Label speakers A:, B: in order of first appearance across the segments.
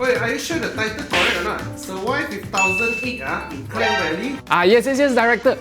A: Wait, are you sure the title correct or not? Survive with 1,008 in Klang Valley?
B: Yes, director.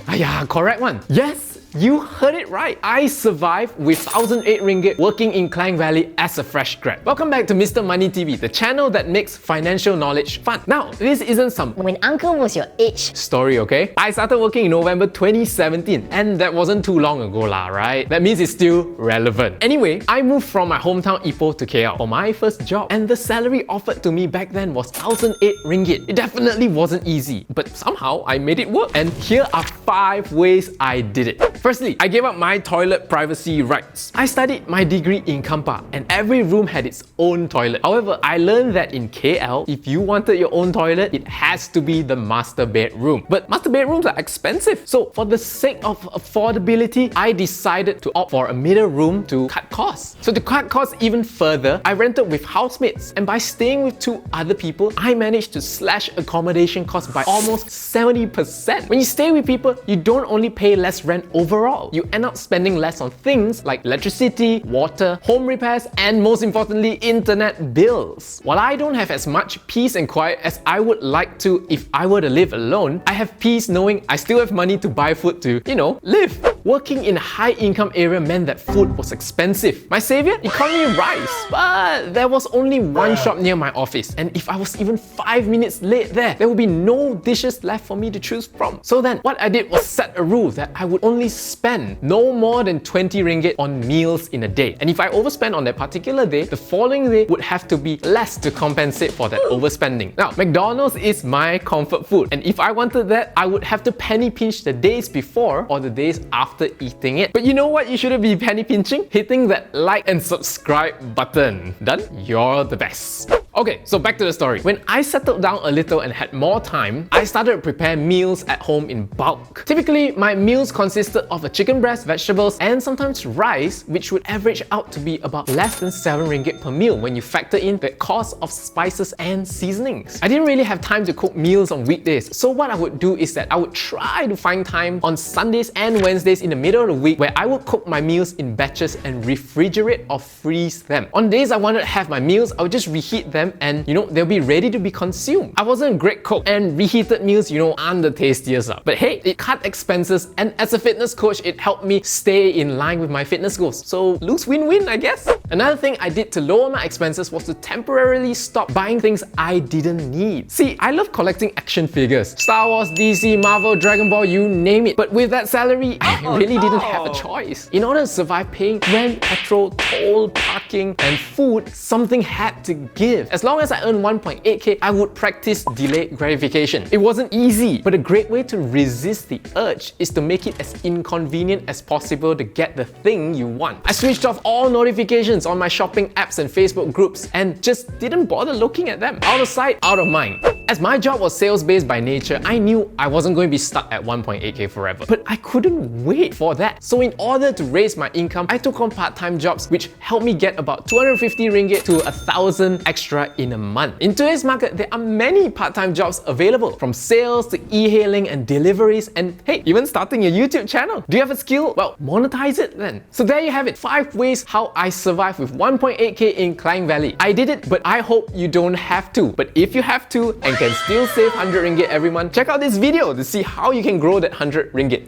B: Correct one. Yes, you heard it right. I survived with 1,008 ringgit working in Klang Valley as a fresh grad. Welcome back to Mr. Money TV, the channel that makes financial knowledge fun. Now, this isn't some
C: when uncle was your age
B: story, okay? I started working in November 2017 and that wasn't too long ago lah, right? That means it's still relevant. Anyway, I moved from my hometown Ipoh to KL for my first job and the salary offered to me back then was 1,008 ringgit. It definitely wasn't easy, but somehow I made it work. And here are 5 ways I did it. Firstly, I gave up my toilet privacy rights. I studied my degree in Kampa and every room had its own toilet. However, I learned that in KL, if you wanted your own toilet, it has to be the master bedroom. But master bedrooms are expensive. So for the sake of affordability, I decided to opt for a middle room to cut costs. So to cut costs even further, I rented with housemates. And by staying with 2 other people, I managed to slash accommodation costs by almost 70%. When you stay with people, you don't only pay less rent overall, you end up spending less on things like electricity, water, home repairs, and most importantly, internet bills. While I don't have as much peace and quiet as I would like to if I were to live alone, I have peace knowing I still have money to buy food to, live. Working in a high-income area meant that food was expensive. My savior? Economy rice. But there was only one shop near my office, and if I was even 5 minutes late there would be no dishes left for me to choose from. So then, what I did was set a rule that I would only spend no more than 20 ringgit on meals in a day. And if I overspend on that particular day, the following day would have to be less to compensate for that overspending. Now, McDonald's is my comfort food, and if I wanted that, I would have to penny pinch the days before or the days after eating it. But you know what you shouldn't be penny pinching? Hitting that like and subscribe button. Done? You're the best. Okay, so back to the story. When I settled down a little and had more time, I started to prepare meals at home in bulk. Typically, my meals consisted of a chicken breast, vegetables, and sometimes rice, which would average out to be about less than 7 ringgit per meal when you factor in the cost of spices and seasonings. I didn't really have time to cook meals on weekdays, so what I would do is that I would try to find time on Sundays and Wednesdays in the middle of the week where I would cook my meals in batches and refrigerate or freeze them. On days I wanted to have my meals, I would just reheat them and they'll be ready to be consumed. I wasn't a great cook and reheated meals aren't the tastiest up. But hey, it cut expenses and as a fitness coach, it helped me stay in line with my fitness goals. So lose win-win, I guess. Another thing I did to lower my expenses was to temporarily stop buying things I didn't need. See, I love collecting action figures. Star Wars, DC, Marvel, Dragon Ball, you name it. But with that salary, I really didn't have a choice. In order to survive paying rent, petrol, toll, parking, and food, something had to give. As long as I earned 1.8k, I would practice delayed gratification. It wasn't easy, but a great way to resist the urge is to make it as inconvenient as possible to get the thing you want. I switched off all notifications on my shopping apps and Facebook groups and just didn't bother looking at them. Out of sight, out of mind. As my job was sales-based by nature, I knew I wasn't going to be stuck at 1.8k forever. But I couldn't wait for that. So in order to raise my income, I took on part-time jobs which helped me get about 250 ringgit to 1,000 extra in a month. In today's market, there are many part-time jobs available, from sales to e-hailing and deliveries, and hey, even starting a YouTube channel. Do you have a skill? Well, monetize it then. So there you have it, 5 ways how I survived with 1.8k in Klang Valley. I did it, but I hope you don't have to. But if you have to and can still save 100 ringgit every month, check out this video to see how you can grow that 100 ringgit.